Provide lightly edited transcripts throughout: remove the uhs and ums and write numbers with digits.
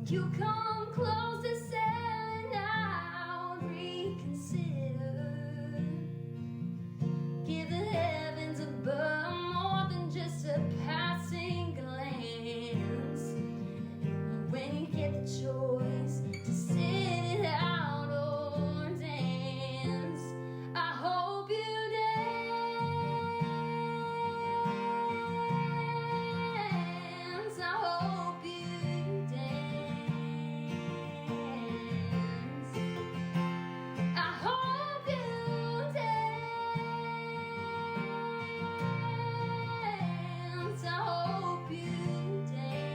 You come close to selling out, reconsider. Give the heavens above more than just a passing glance. When you get the choice to sit it out or dance, I hope you dance. I hope you dance. I hope you dance. I hope you dance.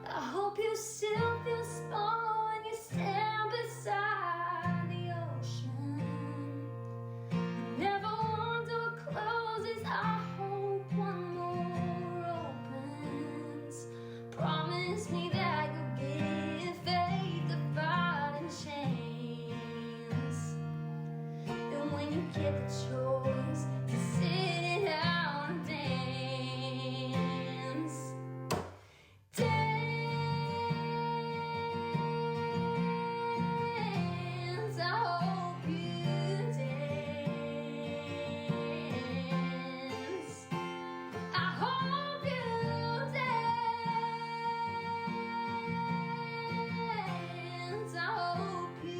I hope you still feel small when you stand beside the ocean. Never one door closes, I hope one more opens. Promise me that you'll give faith a fighting chance. And when you get the choice to sit it out and dance, dance. I hope you dance. I hope you dance. I hope you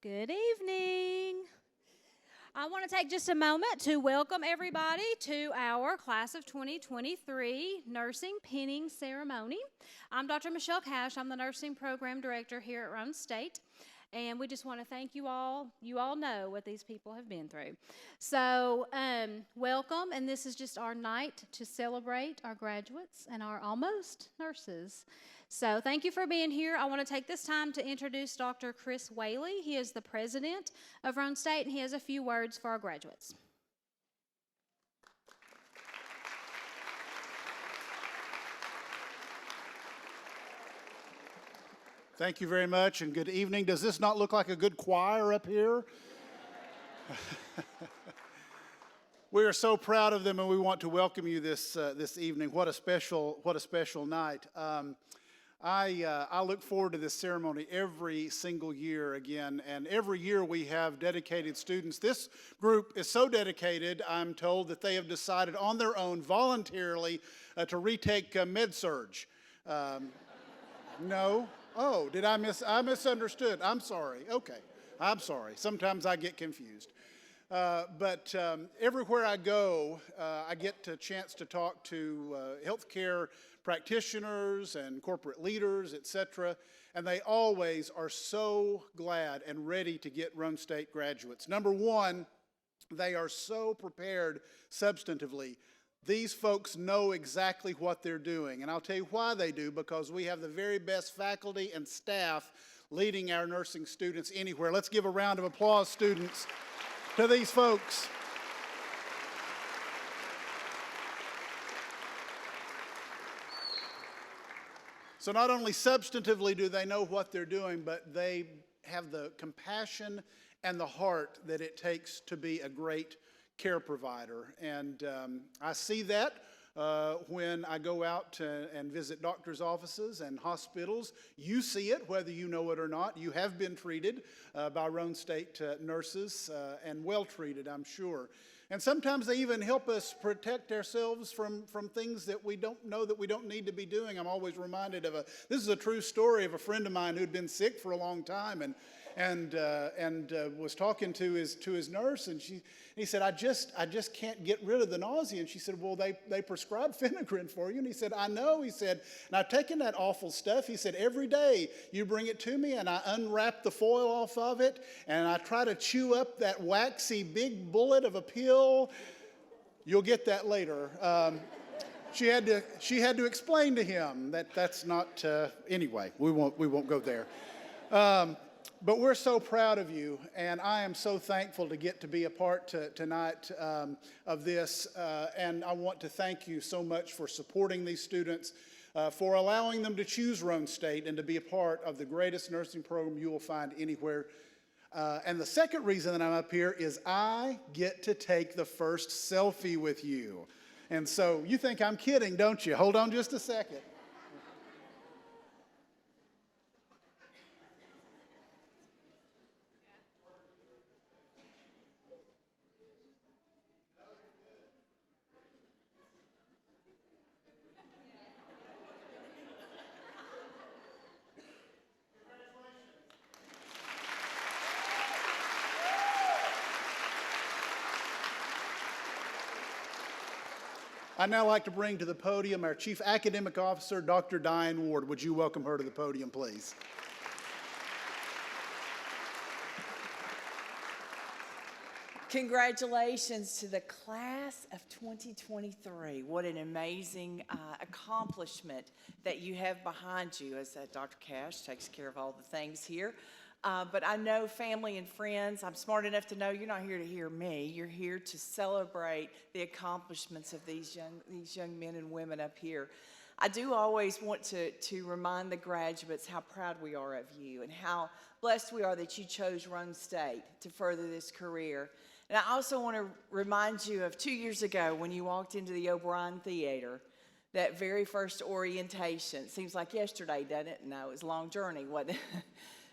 Good evening. I want to take just a moment to welcome everybody to our Class of 2023 Nursing Pinning Ceremony. I'm Dr. Michelle Cash. I'm the Nursing Program Director here at Roane State. And we just want to thank you all. You all know what these people have been through. So welcome, and this is just our night to celebrate our graduates and our almost nurses. So thank you for being here. I want to take this time to introduce Dr. Chris Whaley. He is the president of Roane State, and he has a few words for our graduates. Thank you very much, and good evening. Does this not look like a good choir up here? We are so proud of them, and we want to welcome you this evening. What a special night. I look forward to this ceremony every single year again, and every year we have dedicated students. This group is so dedicated, I'm told, that they have decided on their own voluntarily to retake med-surg. No. Oh, I misunderstood. I'm sorry. Okay. I'm sorry. Sometimes I get confused. But everywhere I go, I get a chance to talk to healthcare practitioners and corporate leaders, etc., and they always are so glad and ready to get Roane State graduates. Number one, they are so prepared substantively. These folks know exactly what they're doing, and I'll tell you why they do, because we have the very best faculty and staff leading our nursing students anywhere. Let's give a round of applause, students, to these folks. So not only substantively do they know what they're doing, but they have the compassion and the heart that it takes to be a great care provider. And I see that when I go out and visit doctors' offices and hospitals. You see it, whether you know it or not. You have been treated by Roane State nurses and well treated, I'm sure. And sometimes they even help us protect ourselves from things that we don't know that we don't need to be doing. I'm always reminded of this is a true story of a friend of mine who'd been sick for a long time and was talking to his nurse, and he said, I just can't get rid of the nausea. And she said, well, they prescribed Phenergan for you. And he said, I know. He said, and I've taken that awful stuff. He said, every day you bring it to me, and I unwrap the foil off of it, and I try to chew up that waxy big bullet of a pill. You'll get that later. She had to explain to him that that's not. Anyway, we won't go there. But we're so proud of you, and I am so thankful to get to be a part tonight of this. And I want to thank you so much for supporting these students, for allowing them to choose Roane State and to be a part of the greatest nursing program you will find anywhere. And the second reason that I'm up here is I get to take the first selfie with you. And so you think I'm kidding, don't you? Hold on just a second. I'd now like to bring to the podium our Chief Academic Officer, Dr. Diane Ward. Would you welcome her to the podium, please? Congratulations to the class of 2023. What an amazing accomplishment that you have behind you, as Dr. Cash takes care of all the things here. But I know family and friends, I'm smart enough to know you're not here to hear me. You're here to celebrate the accomplishments of these young men and women up here. I do always want to remind the graduates how proud we are of you and how blessed we are that you chose Roane State to further this career. And I also want to remind you of 2 years ago when you walked into the O'Brien Theater, that very first orientation. It seems like yesterday, doesn't it? No, it was a long journey, wasn't it?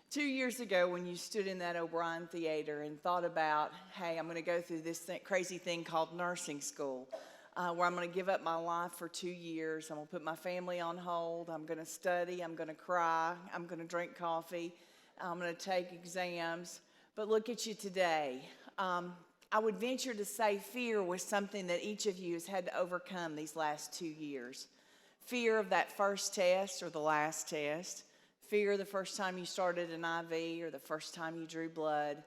2 years ago when you stood in that O'Brien Theater and thought about, hey, I'm going to go through this crazy thing called nursing school, where I'm going to give up my life for 2 years. I'm going to put my family on hold. I'm going to study. I'm going to cry. I'm going to drink coffee. I'm going to take exams. But look at you today. I would venture to say fear was something that each of you has had to overcome these last 2 years. Fear of that first test or the last test. Fear the first time you started an IV or the first time you drew blood.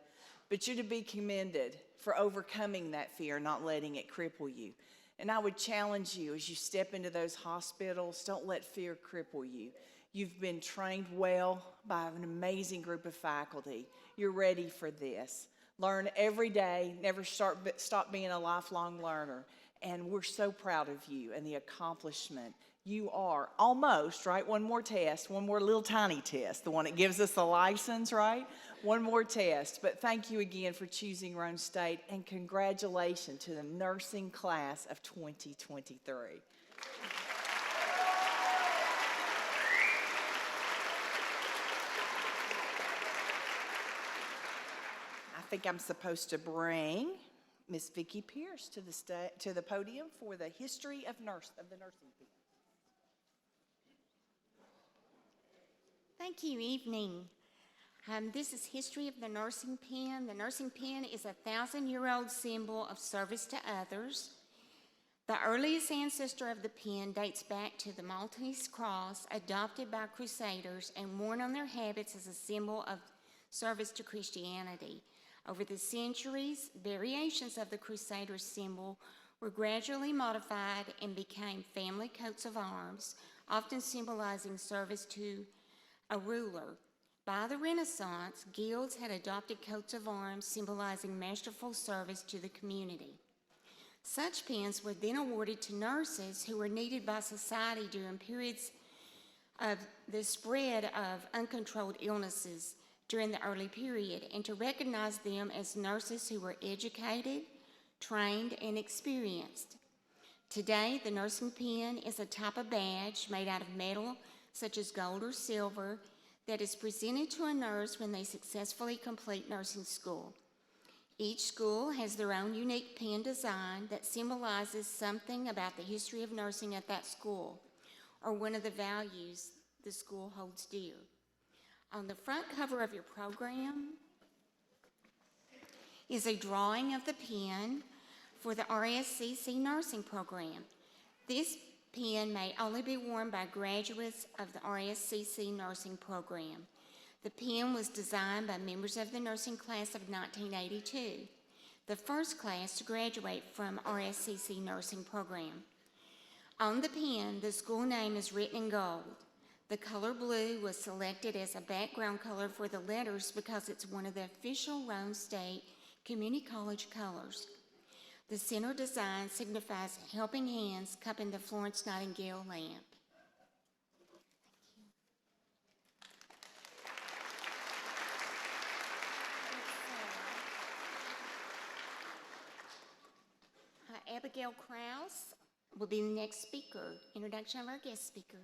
But you're to be commended for overcoming that fear, not letting it cripple you. And I would challenge you as you step into those hospitals, don't let fear cripple you. You've been trained well by an amazing group of faculty. You're ready for this. Learn every day, never stop being a lifelong learner. And we're so proud of you and the accomplishment. You are almost, right? One more test, one more little tiny test, the one that gives us a license, right? One more test. But thank you again for choosing Roane State, and congratulations to the nursing class of 2023. I think I'm supposed to bring Miss Vicki Pierce to the podium for the history of the nursing field. Thank you. Evening. This is history of the nursing pen. The nursing pen is a 1,000-year-old symbol of service to others. The earliest ancestor of the pen dates back to the Maltese cross, adopted by Crusaders and worn on their habits as a symbol of service to Christianity. Over the centuries, variations of the Crusaders' symbol were gradually modified and became family coats of arms, often symbolizing service to a ruler. By the Renaissance, guilds had adopted coats of arms symbolizing masterful service to the community. Such pins were then awarded to nurses who were needed by society during periods of the spread of uncontrolled illnesses during the early period, and to recognize them as nurses who were educated, trained, and experienced. Today, the nursing pin is a type of badge made out of metal, such as gold or silver, that is presented to a nurse when they successfully complete nursing school. Each school has their own unique pin design that symbolizes something about the history of nursing at that school, or one of the values the school holds dear. On the front cover of your program is a drawing of the pin for the RSCC nursing program. This pin may only be worn by graduates of the RSCC nursing program. The pin was designed by members of the nursing class of 1982, the first class to graduate from RSCC nursing program. On the pin, the school name is written in gold. The color blue was selected as a background color for the letters because it's one of the official Roane State Community College colors. The center design signifies helping hands cupping the Florence Nightingale lamp. Abigail Krause will be the next speaker. Introduction of our guest speaker.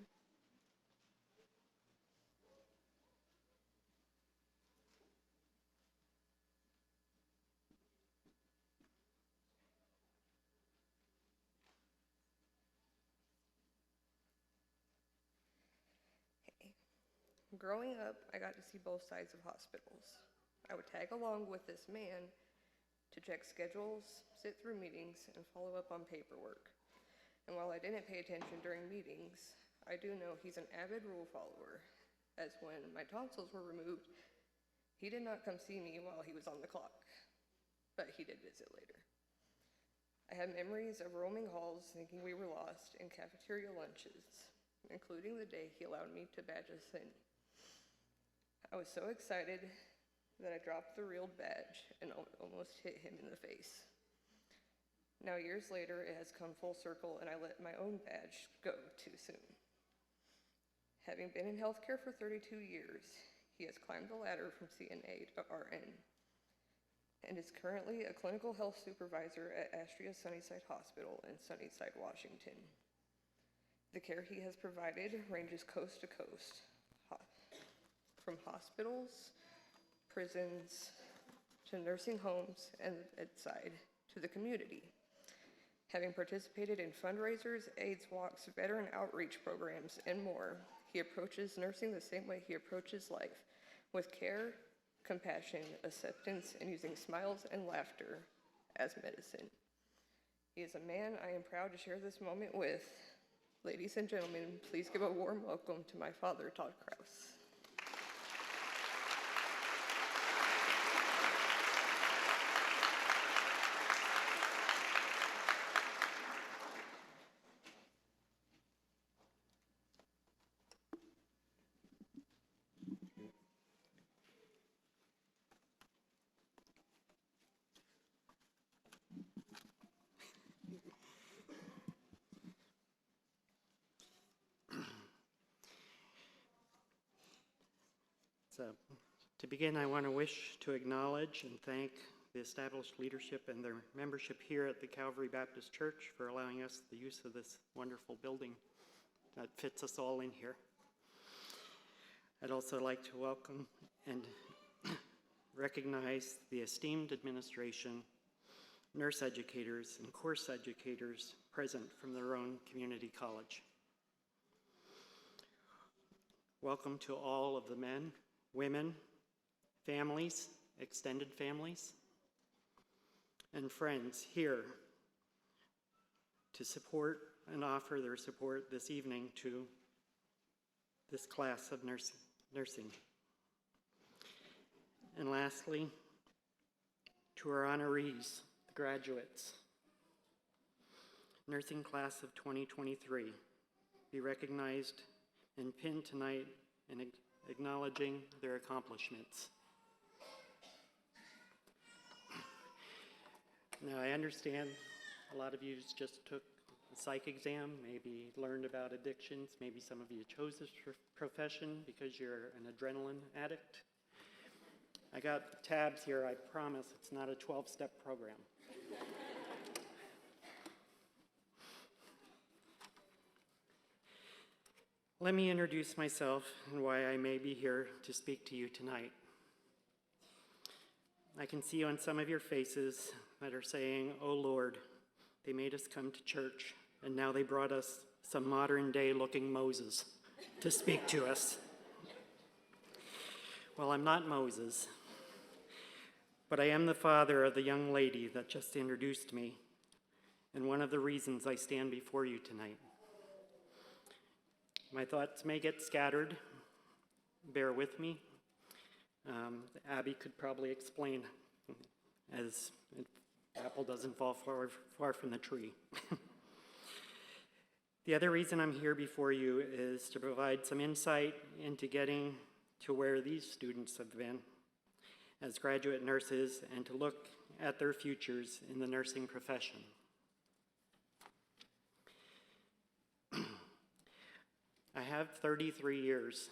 Growing up, I got to see both sides of hospitals. I would tag along with this man to check schedules, sit through meetings, and follow up on paperwork. And while I didn't pay attention during meetings, I do know he's an avid rule follower, as when my tonsils were removed, he did not come see me while he was on the clock, but he did visit later. I have memories of roaming halls thinking we were lost in cafeteria lunches, including the day he allowed me to badge us in. I was so excited that I dropped the real badge and almost hit him in the face. Now, years later, it has come full circle and I let my own badge go too soon. Having been in healthcare for 32 years, he has climbed the ladder from CNA to RN and is currently a clinical health supervisor at Astria Sunnyside Hospital in Sunnyside, Washington. The care he has provided ranges coast to coast, from hospitals, prisons, to nursing homes and the bedside, to the community. Having participated in fundraisers, AIDS walks, veteran outreach programs, and more, he approaches nursing the same way he approaches life, with care, compassion, acceptance, and using smiles and laughter as medicine. He is a man I am proud to share this moment with. Ladies and gentlemen, please give a warm welcome to my father, Todd Krause. So, to begin, I want to acknowledge and thank the established leadership and their membership here at the Calvary Baptist Church for allowing us the use of this wonderful building that fits us all in here. I'd also like to welcome and recognize the esteemed administration, nurse educators, and course educators present from the Roane Community College. Welcome to all of the men, women, families, extended families, and friends here to support and offer their support this evening to this class of nursing. And lastly, to our honorees, the graduates, nursing class of 2023, be recognized and pinned tonight in acknowledging their accomplishments. Now, I understand a lot of you just took a psych exam, maybe learned about addictions, maybe some of you chose this profession because you're an adrenaline addict. I got tabs here, I promise it's not a 12-step program. Let me introduce myself and why I may be here to speak to you tonight. I can see on some of your faces that are saying, "Oh Lord, they made us come to church, and now they brought us some modern-day looking Moses to speak to us." Well, I'm not Moses, but I am the father of the young lady that just introduced me, and one of the reasons I stand before you tonight. My thoughts may get scattered. Bear with me. Abby could probably explain, as apple doesn't fall far from the tree. The other reason I'm here before you is to provide some insight into getting to where these students have been as graduate nurses and to look at their futures in the nursing profession. I have 33 years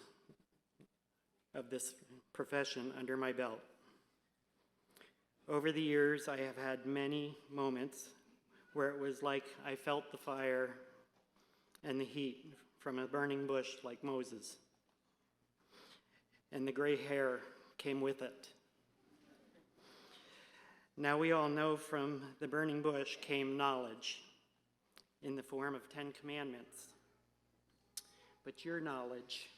of this profession under my belt. Over the years, I have had many moments where it was like I felt the fire and the heat from a burning bush like Moses, and the gray hair came with it. Now we all know from the burning bush came knowledge in the form of 10 commandments. But your knowledge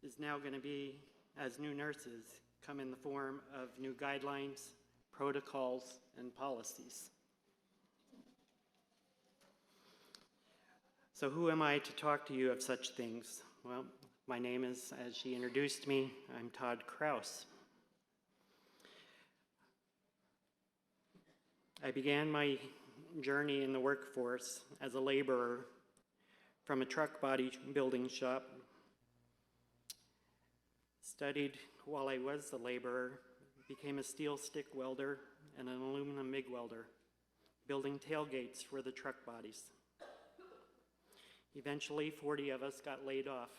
is now going to be, as new nurses, come in the form of new guidelines, protocols, and policies. So who am I to talk to you of such things? Well, my name is, as she introduced me, I'm Todd Krause. I began my journey in the workforce as a laborer from a truck body building shop. Studied while I was a laborer, became a steel stick welder and an aluminum MIG welder, building tailgates for the truck bodies. Eventually, 40 of us got laid off,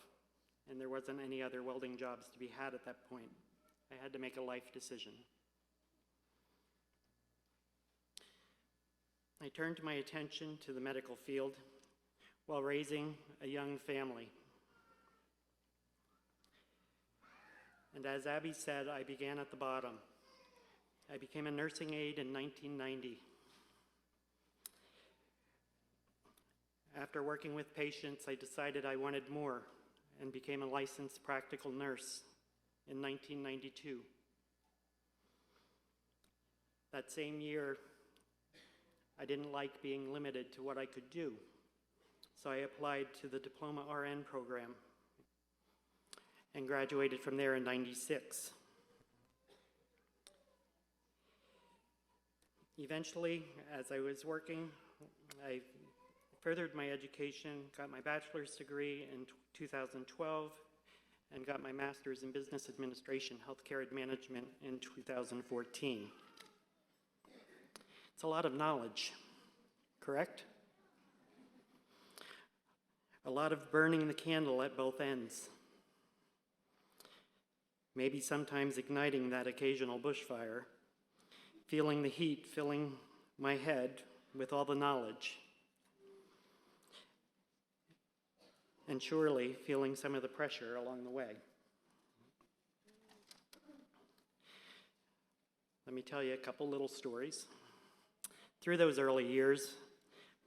and there wasn't any other welding jobs to be had at that point. I had to make a life decision. I turned my attention to the medical field while raising a young family. And as Abby said, I began at the bottom. I became a nursing aide in 1990. After working with patients, I decided I wanted more and became a licensed practical nurse in 1992. That same year, I didn't like being limited to what I could do, so I applied to the Diploma RN program and graduated from there in '96. Eventually, as I was working, I furthered my education, got my bachelor's degree in 2012, and got my master's in business administration, healthcare management in 2014. It's a lot of knowledge, correct? A lot of burning the candle at both ends. Maybe sometimes igniting that occasional bushfire, feeling the heat filling my head with all the knowledge, and surely feeling some of the pressure along the way. Let me tell you a couple little stories. Through those early years,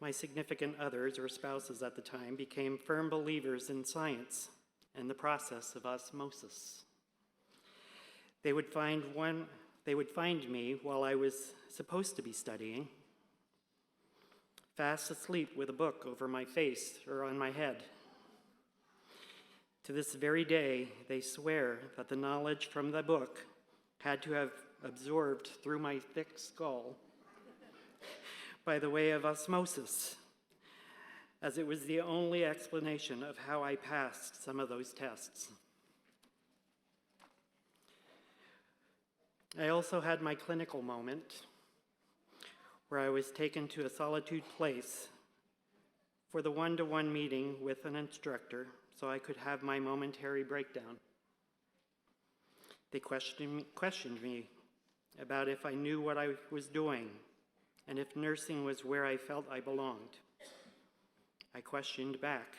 my significant others, or spouses at the time, became firm believers in science and the process of osmosis. They would find me while I was supposed to be studying, fast asleep with a book over my face or on my head. To this very day, they swear that the knowledge from the book had to have absorbed through my thick skull by the way of osmosis, as it was the only explanation of how I passed some of those tests. I also had my clinical moment where I was taken to a solitude place for the one-to-one meeting with an instructor so I could have my momentary breakdown. They questioned me about if I knew what I was doing and if nursing was where I felt I belonged. I questioned back.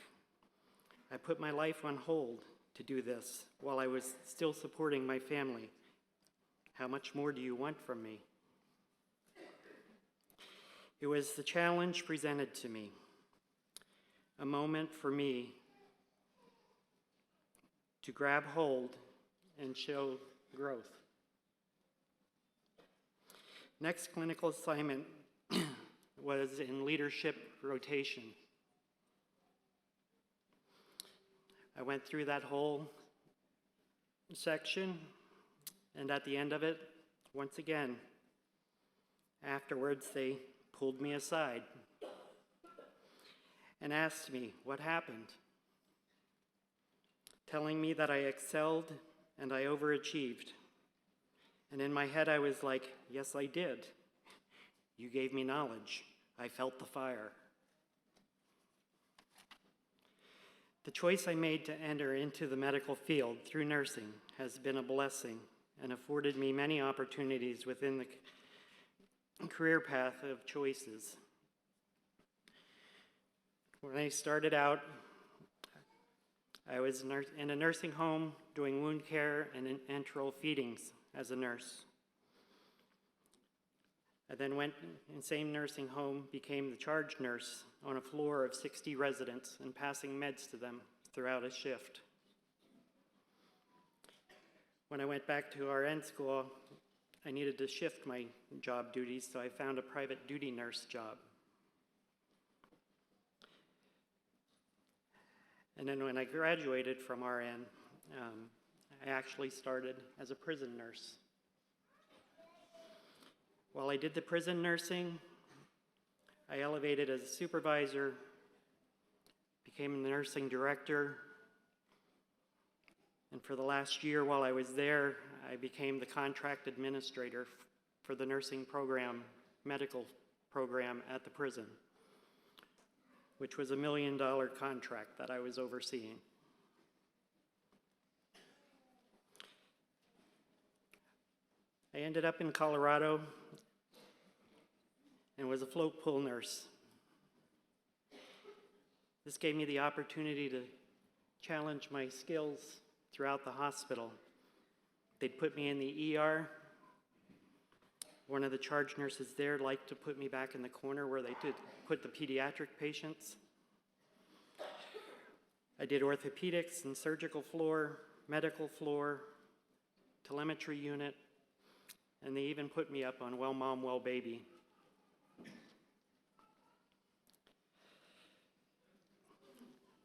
I put my life on hold to do this while I was still supporting my family. How much more do you want from me? It was the challenge presented to me, a moment for me to grab hold and show growth. Next clinical assignment was in leadership rotation. I went through that whole section, and at the end of it, once again, afterwards they pulled me aside and asked me what happened, telling me that I excelled and I overachieved. And in my head I was like, yes, I did. You gave me knowledge. I felt the fire. The choice I made to enter into the medical field through nursing has been a blessing and afforded me many opportunities within the career path of choices. When I started out, I was in a nursing home doing wound care and enteral feedings as a nurse. I then went in the same nursing home, became the charge nurse on a floor of 60 residents and passing meds to them throughout a shift. When I went back to RN school, I needed to shift my job duties, so I found a private duty nurse job. And then when I graduated from RN, I actually started as a prison nurse. While I did the prison nursing, I elevated as a supervisor, became the nursing director, and for the last year while I was there, I became the contract administrator for the nursing program, medical program at the prison, which was $1 million contract that I was overseeing. I ended up in Colorado and was a float pool nurse. This gave me the opportunity to challenge my skills throughout the hospital. They'd put me in the ER. One of the charge nurses there liked to put me back in the corner where they did put the pediatric patients. I did orthopedics and surgical floor, medical floor, telemetry unit, and they even put me up on Well Mom, Well Baby.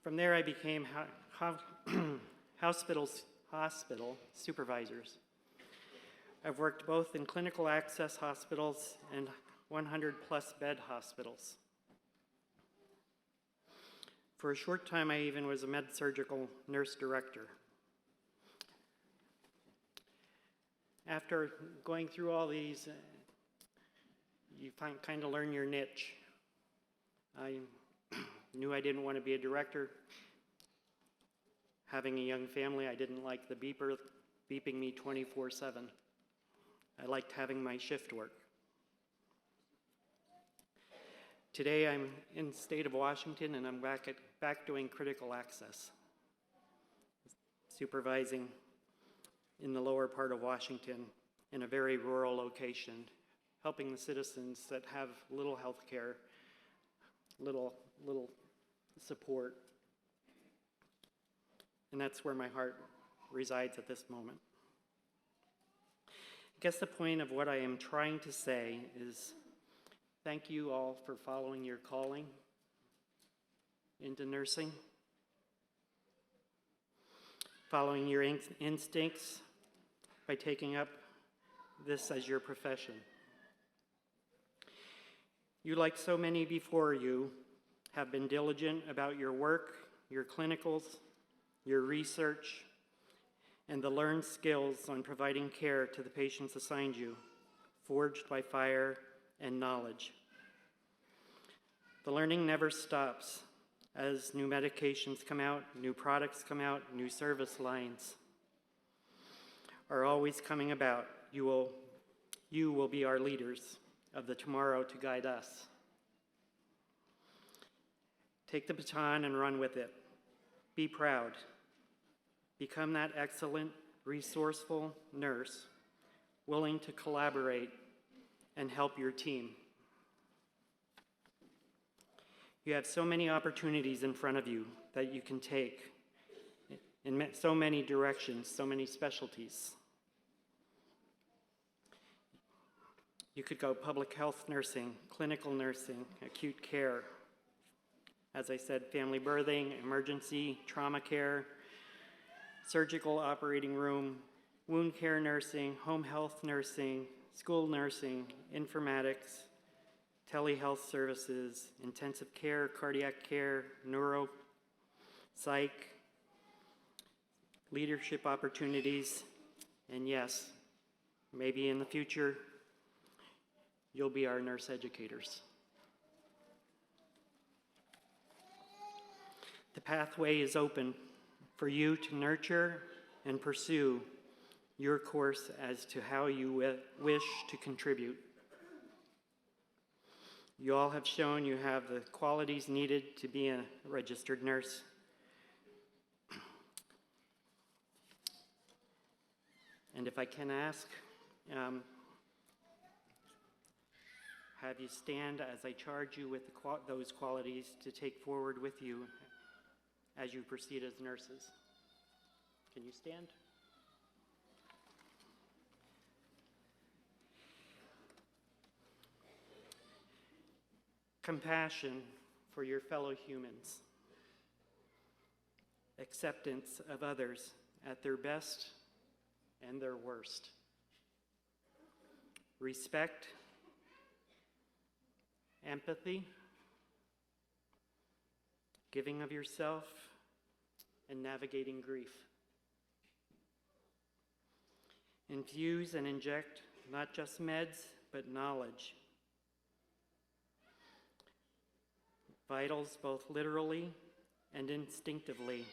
From there, I became hospital supervisors. I've worked both in clinical access hospitals and 100-plus bed hospitals. For a short time, I even was a med-surgical nurse director. After going through all these, you kind of learn your niche. I knew I didn't want to be a director. Having a young family, I didn't like the beeper beeping me 24/7. I liked having my shift work. Today I'm in the state of Washington and I'm back doing critical access, supervising in the lower part of Washington in a very rural location, helping the citizens that have little health care, little support. and that's where my heart resides at this moment. I guess the point of what I am trying to say is thank you all for following your calling into nursing, following your instincts by taking up this as your profession. You, like so many before you, have been diligent about your work, your clinicals, your research, and the learned skills on providing care to the patients assigned you, forged by fire and knowledge. The learning never stops. As new medications come out, new products come out, new service lines are always coming about. You will be our leaders of the tomorrow to guide us. Take the baton and run with it. Be proud. Become that excellent, resourceful nurse, willing to collaborate and help your team. You have so many opportunities in front of you that you can take in so many directions, so many specialties. You could go public health nursing, clinical nursing, acute care. As I said, family birthing, emergency, trauma care, surgical operating room, wound care nursing, home health nursing, school nursing, informatics, telehealth services, intensive care, cardiac care, neuro, psych, leadership opportunities, and yes, maybe in the future, you'll be our nurse educators. The pathway is open for you to nurture and pursue your course as to how you wish to contribute. You all have shown you have the qualities needed to be a registered nurse. And if I can ask, have you stand as I charge you with those qualities to take forward with you as you proceed as nurses. Can you stand? Compassion for your fellow humans. Acceptance of others at their best and their worst. Respect, empathy, giving of yourself, and navigating grief. Infuse and inject not just meds, but knowledge. Vitals both literally and instinctively,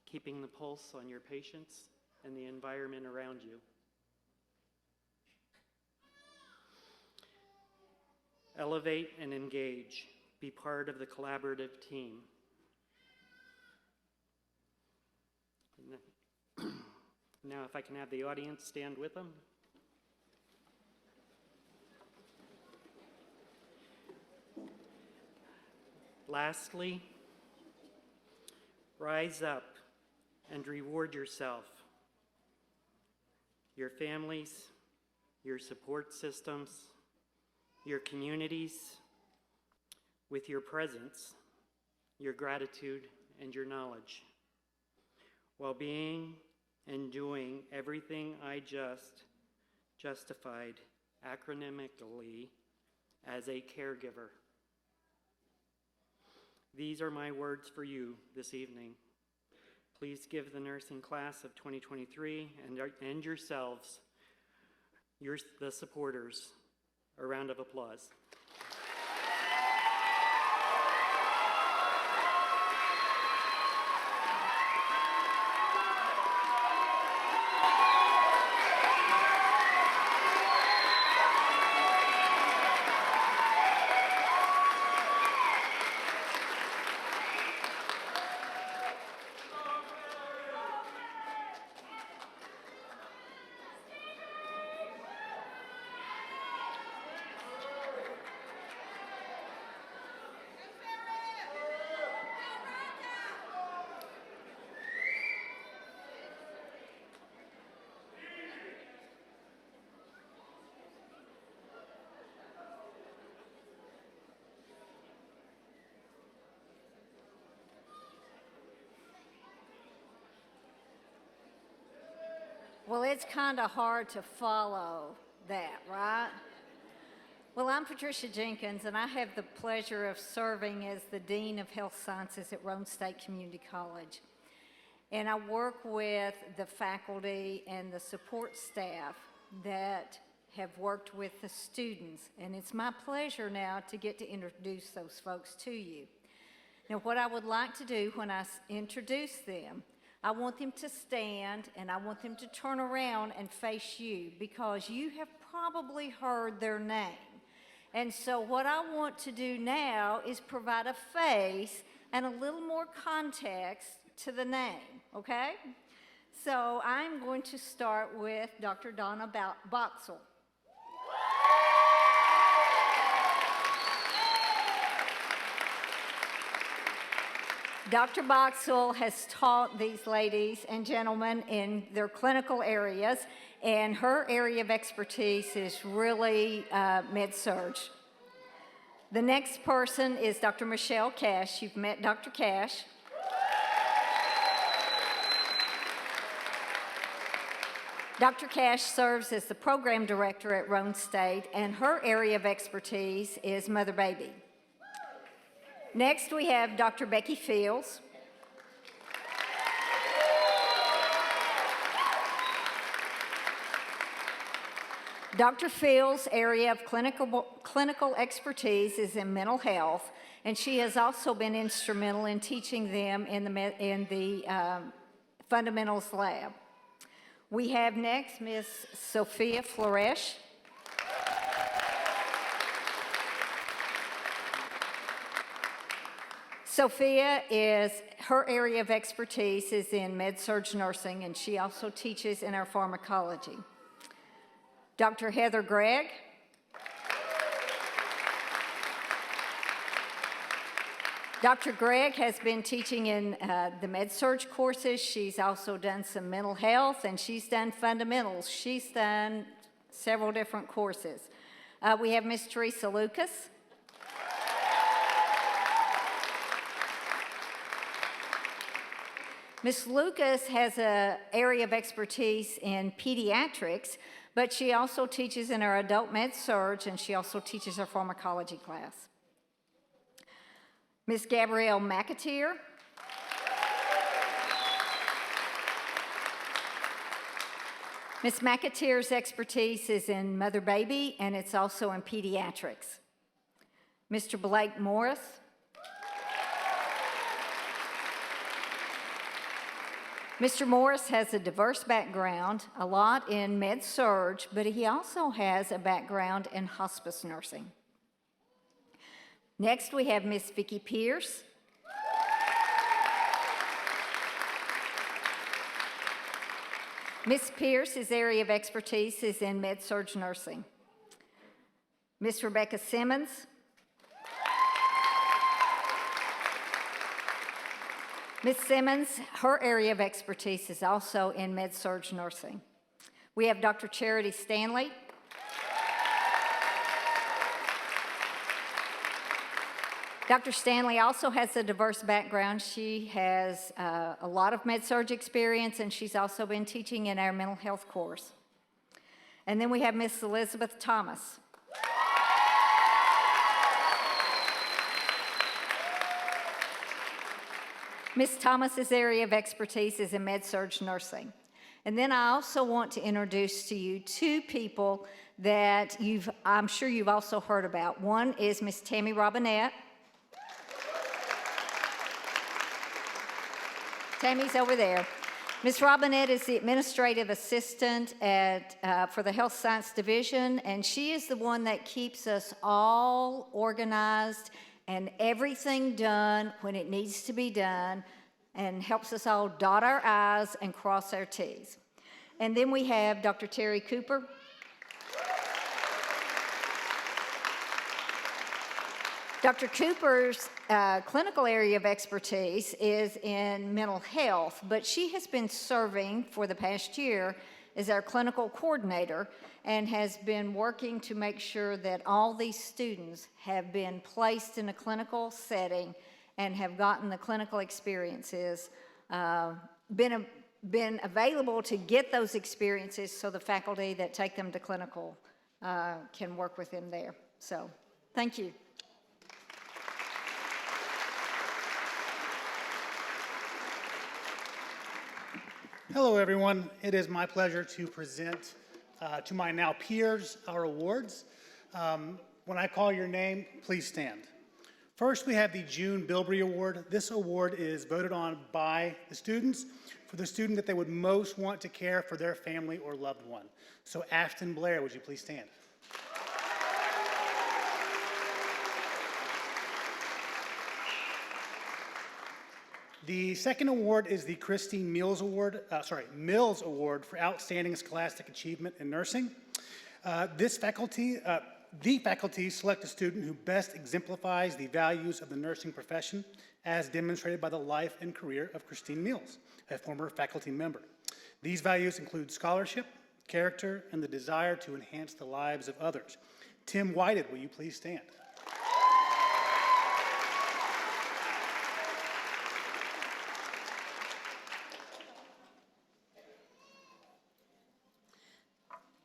keeping the pulse on your patients and the environment around you. Elevate and engage. Be part of the collaborative team. Now, if I can have the audience stand with them. Lastly, rise up and reward yourself, your families, your support systems, your communities, with your presence, your gratitude, and your knowledge, while being and doing everything I just justified acronymically as a caregiver. These are my words for you this evening. Please give the nursing class of 2023 and yourselves, the supporters, a round of applause. Well, it's kind of hard to follow that, right? Well, I'm Patricia Jenkins, and I have the pleasure of serving as the Dean of Health Sciences at Roane State Community College. And I work with the faculty and the support staff that have worked with the students. And it's my pleasure now to get to introduce those folks to you. Now, what I would like to do when I introduce them, I want them to stand and I want them to turn around and face you, because you have probably heard their name. And so what I want to do now is provide a face and a little more context to the name, okay? So I'm going to start with Dr. Donna Boxell. Dr. Boxell has taught these ladies and gentlemen in their clinical areas, and her area of expertise is really med-surg. The next person is Dr. Michelle Cash. You've met Dr. Cash. Dr. Cash serves as the program director at Roane State, and her area of expertise is mother-baby. Next, we have Dr. Becky Fields. Dr. Fields' area of clinical expertise is in mental health, and she has also been instrumental in teaching them in the fundamentals lab. We have next Ms. Sophia Floresh. Sophia her area of expertise is in med-surg nursing, and she also teaches in our pharmacology. Dr. Heather Gregg. Dr. Gregg has been teaching in the med-surg courses. She's also done some mental health, and she's done fundamentals. She's done several different courses. We have Ms. Teresa Lucas. Ms. Lucas has an area of expertise in pediatrics, but she also teaches in our adult med-surg, and she also teaches our pharmacology class. Ms. Gabrielle McAteer. Ms. McAteer's expertise is in mother-baby, and it's also in pediatrics. Mr. Blake Morris. Mr. Morris has a diverse background, a lot in med-surg, but he also has a background in hospice nursing. Next, we have Miss Vicki Pierce. Miss Pierce's area of expertise is in med-surg nursing. Miss Rebecca Simmons. Ms. Simmons, her area of expertise is also in med-surg nursing. We have Dr. Charity Stanley. Dr. Stanley also has a diverse background. She has a lot of med-surg experience, and she's also been teaching in our mental health course. And then we have Miss Elizabeth Thomas. Ms. Thomas's area of expertise is in med-surg nursing. And then I also want to introduce to you two people that I'm sure you've also heard about. One is Miss Tammy Robinette. Tammy's over there. Ms. Robinette is the administrative assistant for the Health Science Division, and she is the one that keeps us all organized and everything done when it needs to be done, and helps us all dot our I's and cross our T's. And then we have Dr. Terry Cooper. Dr. Cooper's clinical area of expertise is in mental health, but she has been serving for the past year as our clinical coordinator and has been working to make sure that all these students have been placed in a clinical setting and have gotten the clinical experiences, been been available to get those experiences so the faculty that take them to clinical can work with them there. So, thank you. Hello, everyone. It is my pleasure to present to my now peers our awards. When I call your name, please stand. First, we have the June Bilbrey Award. This award is voted on by the students for the student that they would most want to care for their family or loved one. So, Afton Blair, would you please stand? The second award is the Christine Mills Award for Outstanding Scholastic Achievement in Nursing. The faculty select a student who best exemplifies the values of the nursing profession as demonstrated by the life and career of Christine Mills, a former faculty member. These values include scholarship, character, and the desire to enhance the lives of others. Tim Whited, will you please stand?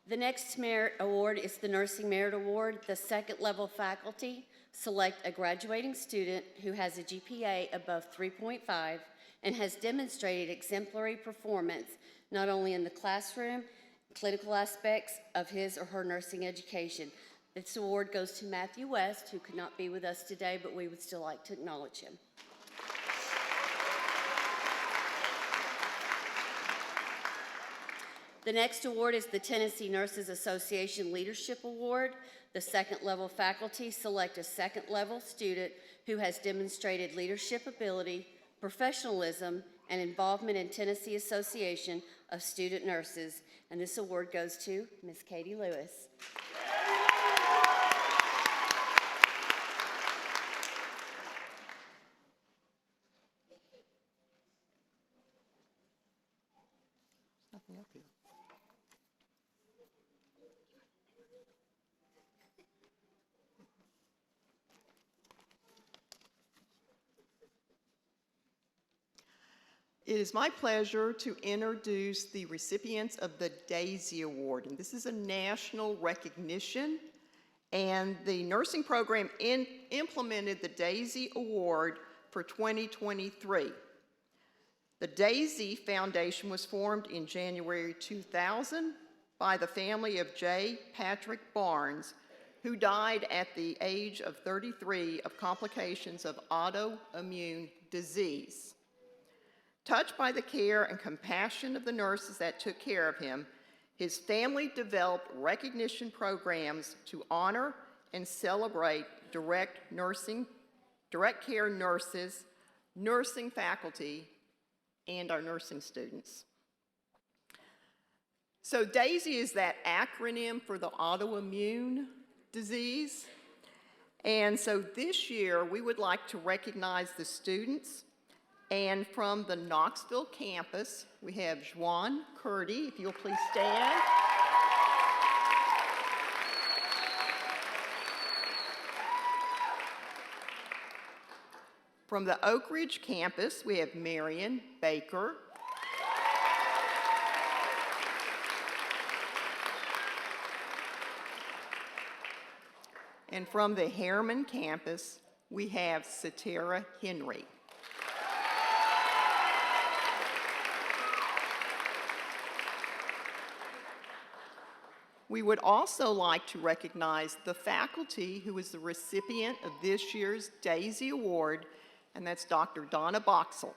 The next merit award is the Nursing Merit Award. The second level faculty select a graduating student who has a GPA above 3.5 and has demonstrated exemplary performance not only in the classroom, clinical aspects of his or her nursing education. This award goes to Matthew West, who could not be with us today, but we would still like to acknowledge him. The next award is the Tennessee Nurses Association Leadership Award. The second level faculty select a second level student who has demonstrated leadership ability, professionalism, and involvement in Tennessee Association of Student Nurses. And this award goes to Ms. Katie Lewis. It is my pleasure to introduce the recipients of the DAISY Award. And this is a national recognition, and the nursing program implemented the DAISY Award for 2023. The DAISY Foundation was formed in January 2000 by the family of J. Patrick Barnes, who died at the age of 33 of complications of autoimmune disease. Touched by the care and compassion of the nurses that took care of him, his family developed recognition programs to honor and celebrate direct care nurses, nursing faculty, and our nursing students. So DAISY is that acronym for the autoimmune disease. And so this year, we would like to recognize the students. And from the Knoxville campus, we have Juan Curdy, if you'll please stand. From the Oak Ridge campus, we have Marion Baker. And from the Harriman campus, we have Satara Henry. We would also like to recognize the faculty who is the recipient of this year's DAISY Award, and that's Dr. Donna Boxell.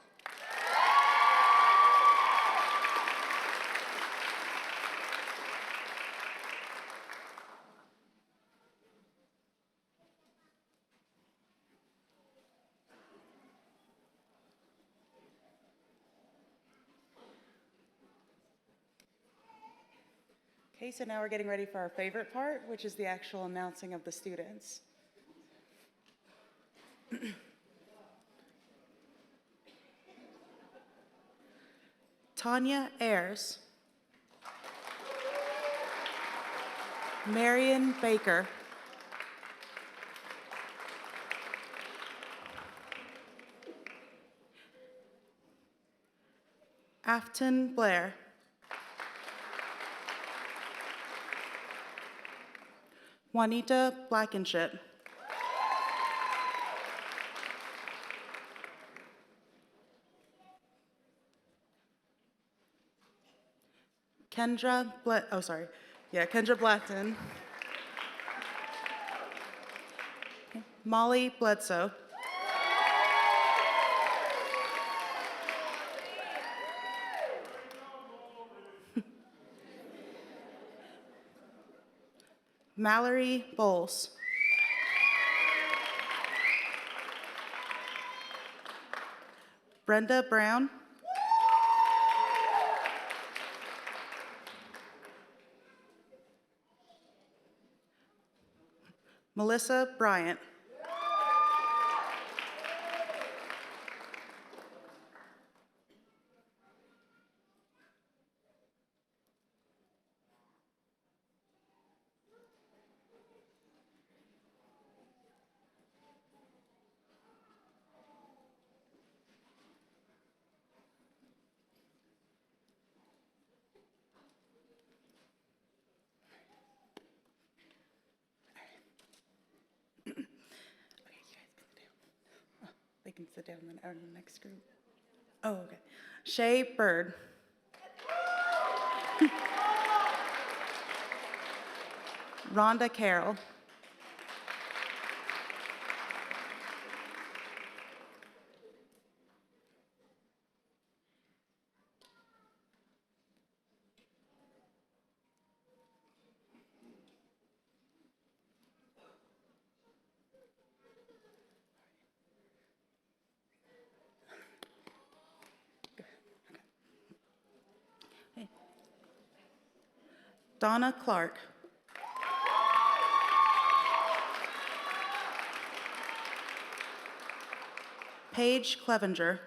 Okay, so now we're getting ready for our favorite part, which is the actual announcing of the students. Tanya Ayers. Marion Baker. Afton Blair. Juanita Blankenship. Kendra Blackton. Okay. Molly Bledsoe. Mallory Bowles. Brenda Brown. Melissa Bryant. They can sit down then out in the next group. Oh, okay. Shay Bird. Rhonda Carroll. Donna Clark. Paige Clevenger.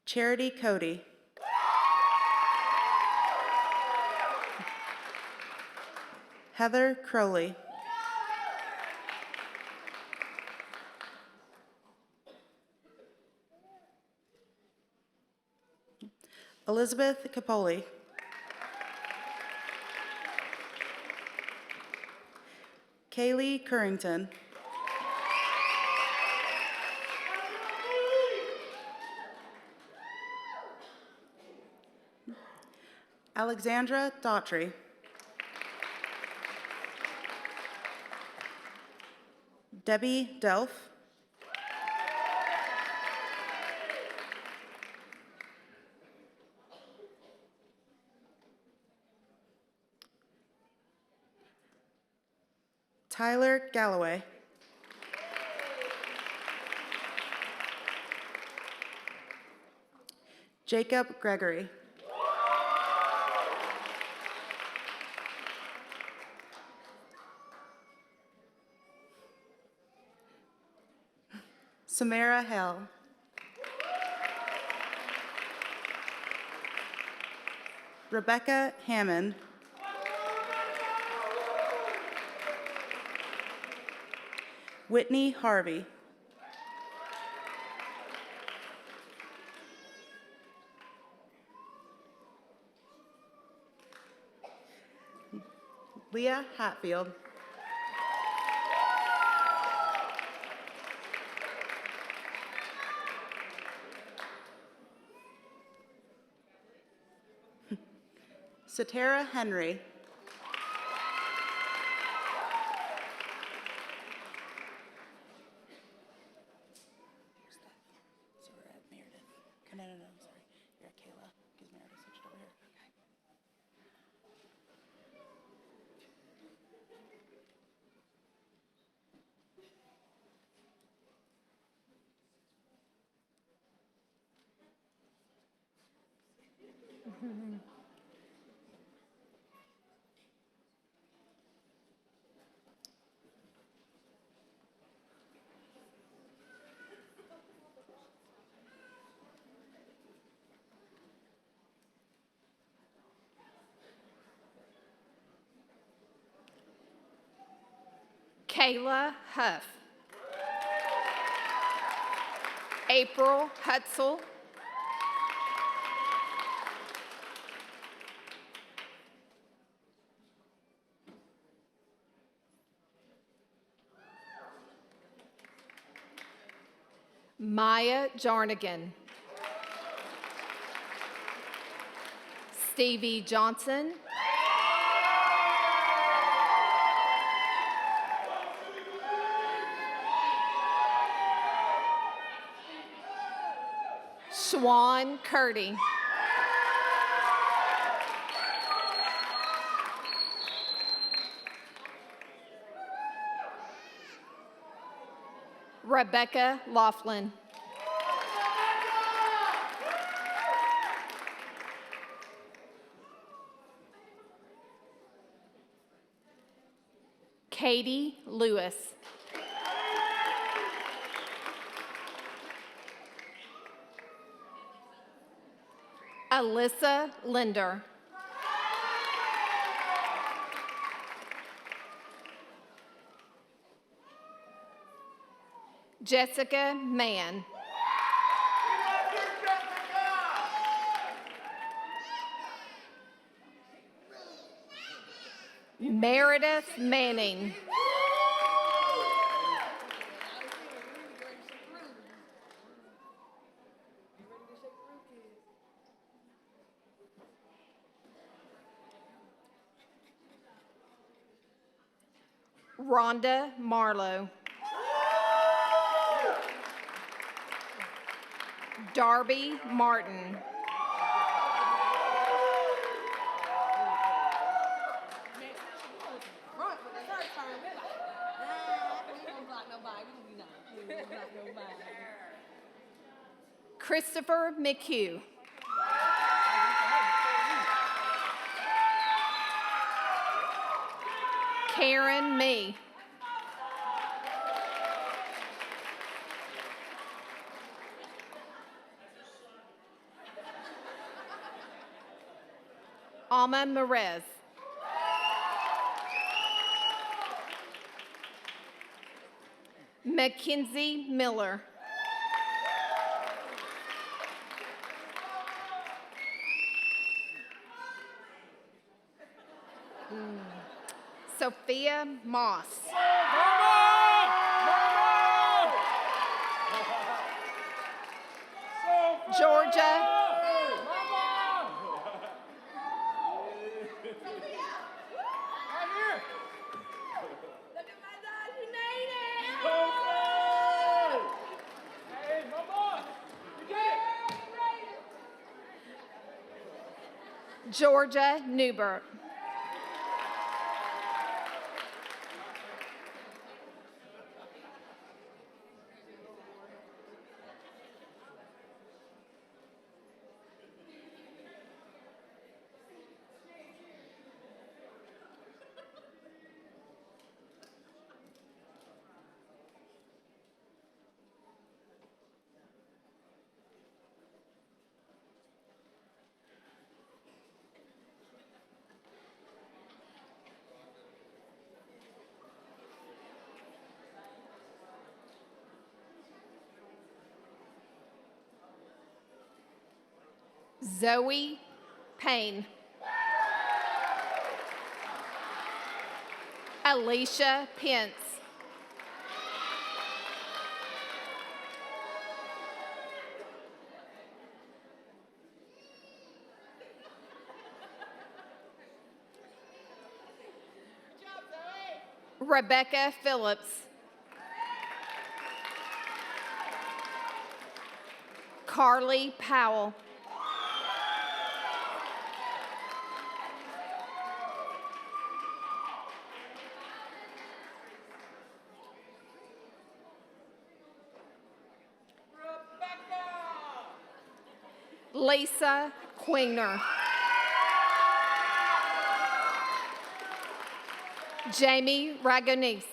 Charity Cody. Heather Crowley. Elizabeth Capoli. Kaylee Currington. Alexandra Daughtry. Debbie Delph. Tyler Galloway. Jacob Gregory. Samara Hell. Rebecca Hammond. Whitney Harvey. Leah Hatfield. Satara Henry. So we're at Meredith. No, sorry. You're at Kayla, because Meredith switched over here. Okay. Kayla Huff. April Hutzel. Maya Jarnigan. Stevie Johnson. Schwan Curdy. Rebecca Laughlin. Katie Lewis. Alyssa Linder. Jessica Mann. Meredith Manning. Rhonda Marlowe. Darby Martin. Christopher McHugh. Karen Mee. Alma Merez. Mackenzie Miller. Sophia Moss. Georgia. Georgia Newbert. Zoe Payne. Alicia Pence. Rebecca Phillips. Carly Powell. Lisa Queener. Jamie Ragonis.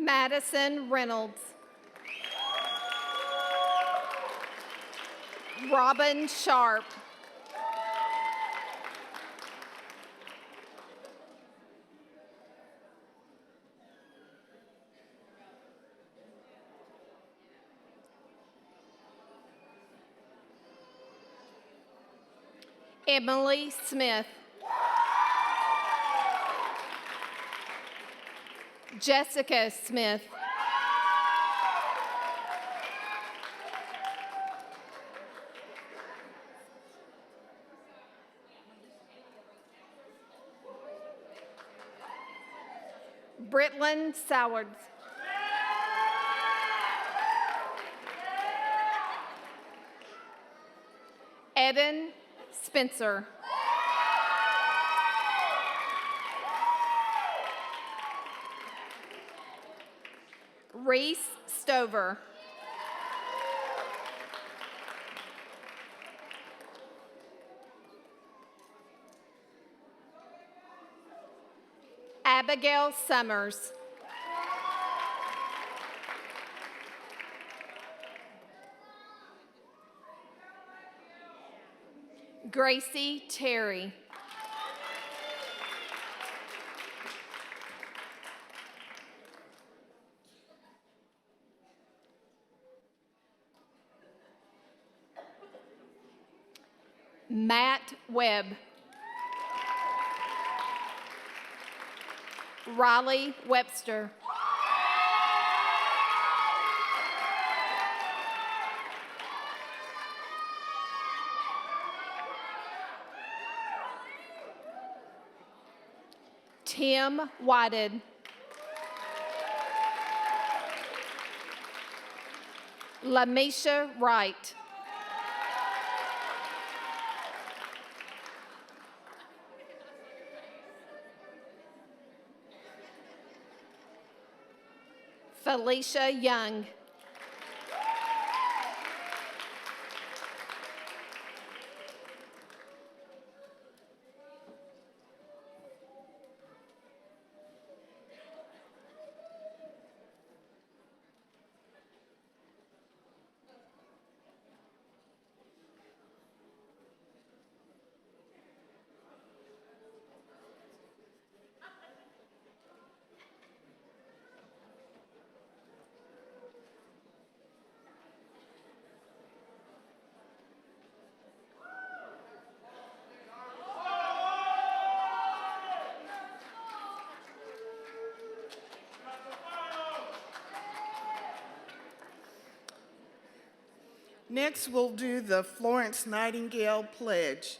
Madison Reynolds. Robin Sharp. Emily Smith. Jessica Smith. Britlin Sowards. Eden Spencer. Reese Stover. Abigail Summers. Gracie Terry. Matt Webb. Riley Webster. Tim Whited. Lamisha Wright. Felicia Young. Next, we'll do the Florence Nightingale Pledge.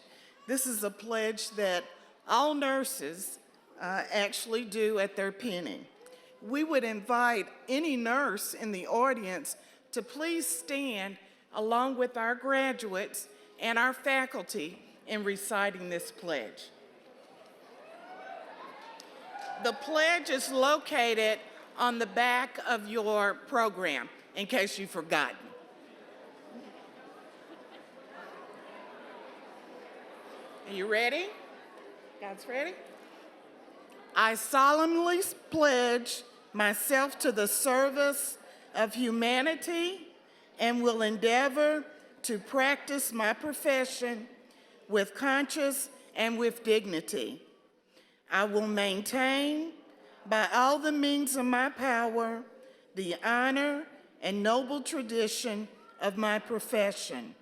This is a pledge that all nurses actually do at their pinning. We would invite any nurse in the audience to please stand along with our graduates and our faculty in reciting this pledge. The pledge is located on the back of your program, in case you've forgotten. Are you ready? Guys ready? I solemnly pledge myself to the service of humanity and will endeavor to practice my profession with conscience and with dignity. I will maintain, by all the means of my power, the honor and noble tradition of my profession.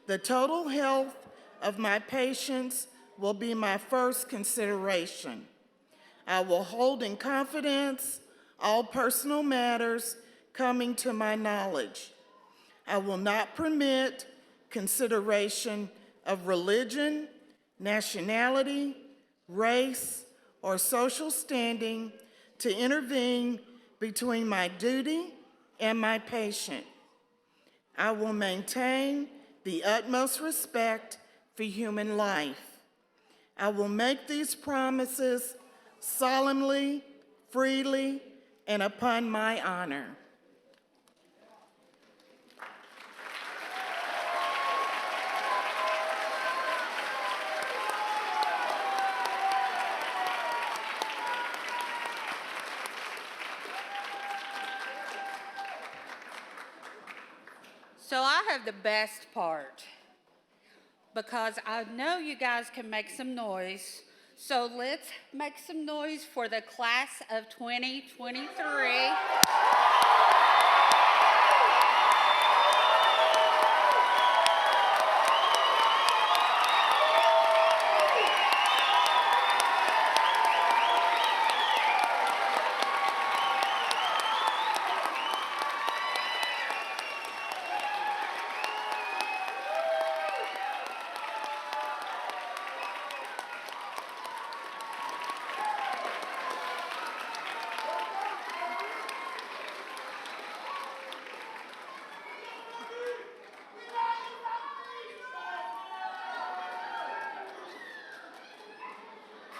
The total health of my patients will be my first consideration. I will hold in confidence all personal matters coming to my knowledge. I will not permit consideration of religion, nationality, race, or social standing to intervene between my duty and my patient. I will maintain the utmost respect for human life. I will make these promises solemnly, freely, and upon my honor. have the best part because I know you guys can make some noise. So let's make some noise for the class of 2023.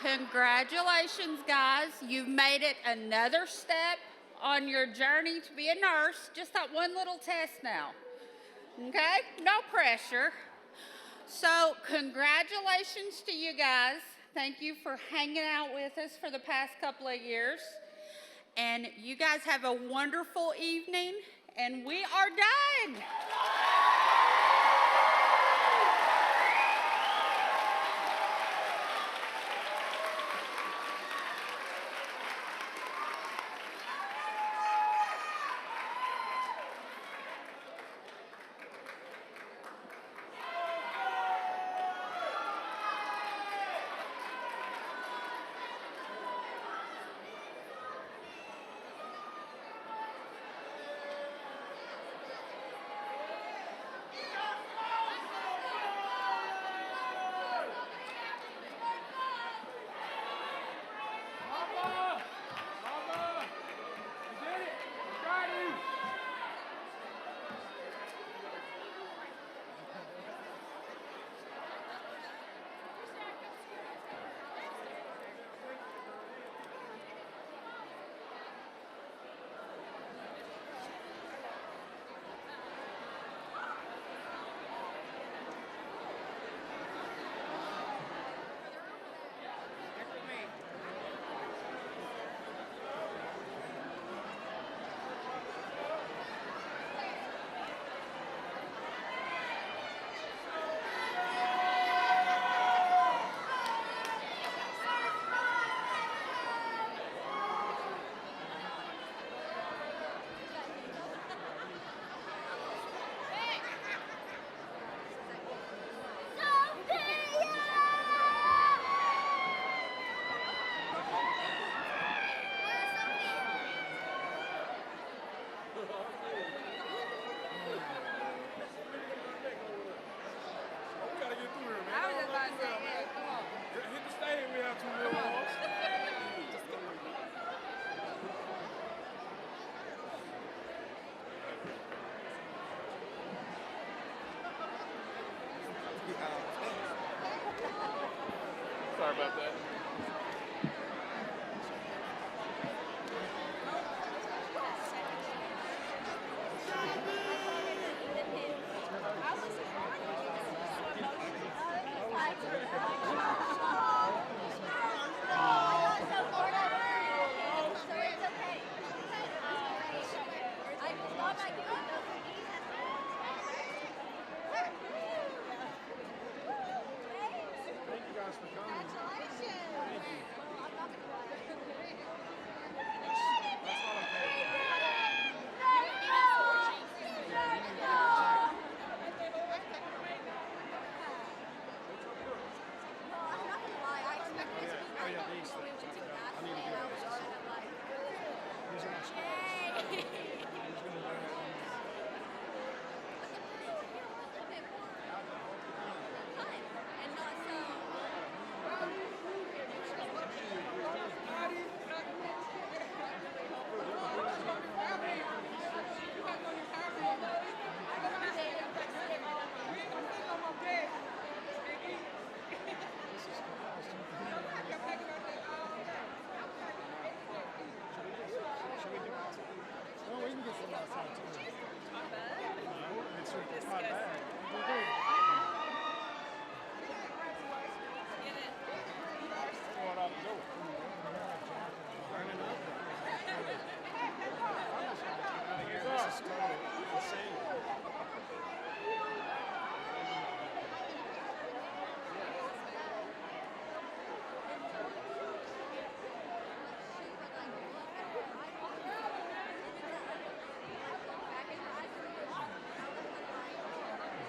Congratulations, guys. You've made it another step on your journey to be a nurse. Just that one little test now. Okay? No pressure. So, congratulations to you guys. Thank you for hanging out with us for the past couple of years. And you guys have a wonderful evening, and we are done.